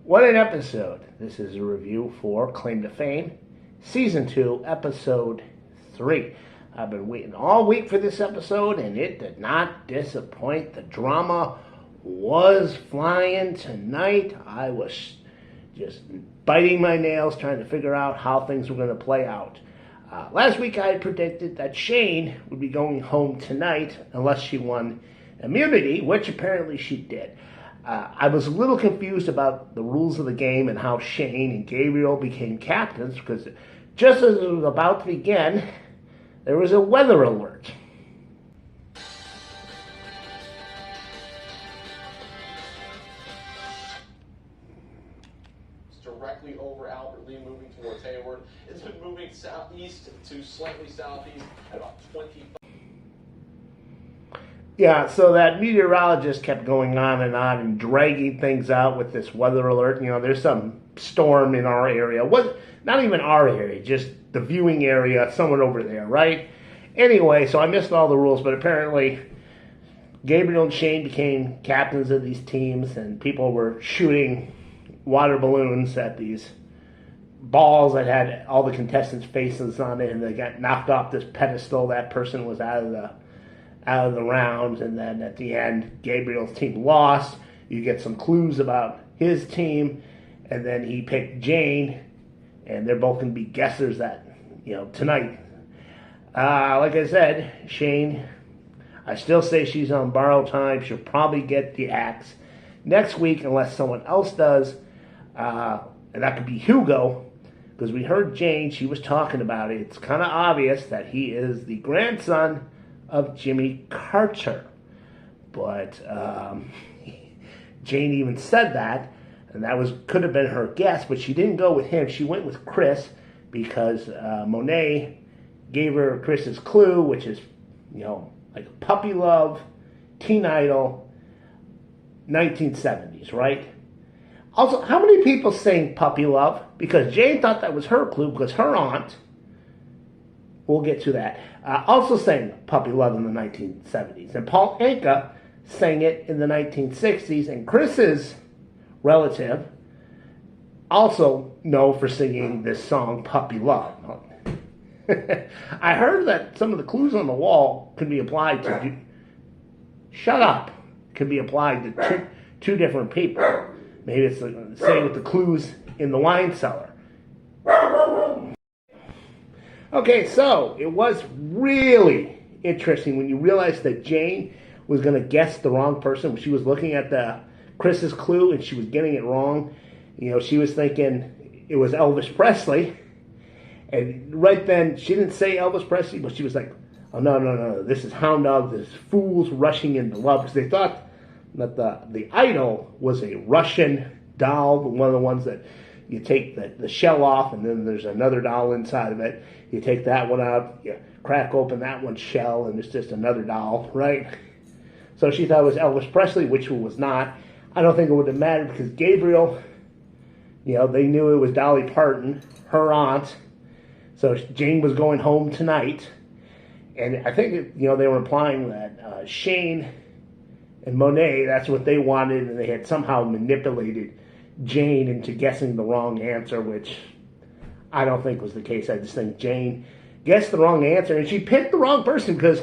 What an episode. This is a review for Claim to Fame, Season 2, Episode 3. I've been waiting all week for this episode, and it did not disappoint. The drama was flying tonight. I was just biting my nails trying to figure out how things were going to play out. Last week I had predicted that Shane would be going home tonight unless she won immunity, which apparently she did. I was a little confused about the rules of the game and how Shane and Gabriel became captains, because just as it was about to begin, there was a weather alert. It's directly over Albert Lee, moving towards Hayward. It's been moving southeast to slightly southeast at about 20. Yeah, so that meteorologist kept going on and dragging things out with this weather alert. You know, there's some storm in our area. Not even our area, just the viewing area, somewhere over there, right? Anyway, so I missed all the rules, but apparently Gabriel and Shane became captains of these teams, and people were shooting water balloons at these balls that had all the contestants' faces on it, and they got knocked off this pedestal. That person was out of the round, and then at the end, Gabriel's team lost. You get some clues about his team, and then he picked Jane, and they're both going to be guessers that, tonight. Like I said, Shane, I still say she's on borrowed time. She'll probably get the axe next week unless someone else does, and that could be Hugo, because we heard Jane, she was talking about it. It's kind of obvious that he is the grandson of Jimmy Carter, but Jane even said that, and that could have been her guess, but she didn't go with him. She went with Chris because Monet gave her Chris's clue, which is, like Puppy Love, Teen Idol, 1970s, right? Also, how many people sang Puppy Love? Because Jane thought that was her clue, because her aunt, we'll get to that, also sang Puppy Love in the 1970s. And Paul Anka sang it in the 1960s. And Chris's relative also known for singing this song, Puppy Love. I heard that some of the clues on the wall could be applied to... Shut up! Could be applied to two different people. Maybe it's the same with the clues in the wine cellar. Okay, so it was really interesting when you realized that Jane was going to guess the wrong person. She was looking at Chris's clue and she was getting it wrong. She was thinking it was Elvis Presley. And right then, she didn't say Elvis Presley, but she was like, oh, no, this is Hound Dog, this is Fools Rushing into Love. Because they thought that the idol was a Russian doll, one of the ones that you take the shell off, and then there's another doll inside of it. You take that one out, you crack open that one's shell, and it's just another doll, right? So she thought it was Elvis Presley, which it was not. I don't think it would have mattered because Gabriel, they knew it was Dolly Parton, her aunt. So Jane was going home tonight. And I think, they were implying that Shane and Monet, that's what they wanted, and they had somehow manipulated Jane into guessing the wrong answer, which I don't think was the case. I just think Jane guessed the wrong answer, and she picked the wrong person because,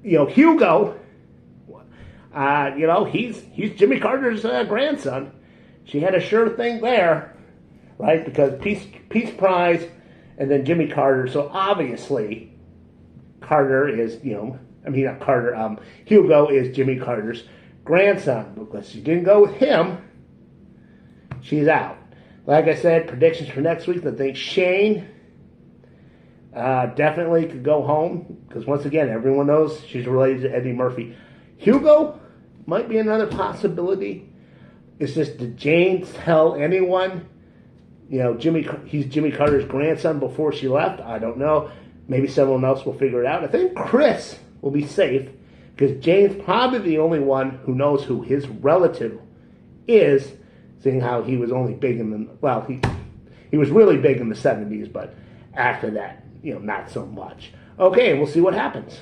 Hugo, he's Jimmy Carter's grandson. She had a sure thing there, right? Because Peace Prize and then Jimmy Carter. So obviously, Carter is, not Carter, Hugo is Jimmy Carter's grandson. Because she didn't go with him, she's out. Like I said, predictions for next week. I think Shane definitely could go home. Because once again, everyone knows she's related to Eddie Murphy. Hugo might be another possibility. It's just, did Jane tell anyone, he's Jimmy Carter's grandson before she left? I don't know. Maybe someone else will figure it out. I think Chris will be safe because Jane's probably the only one who knows who his relative is, seeing how he was only big he was really big in the 70s, but after that, not so much. Okay, we'll see what happens.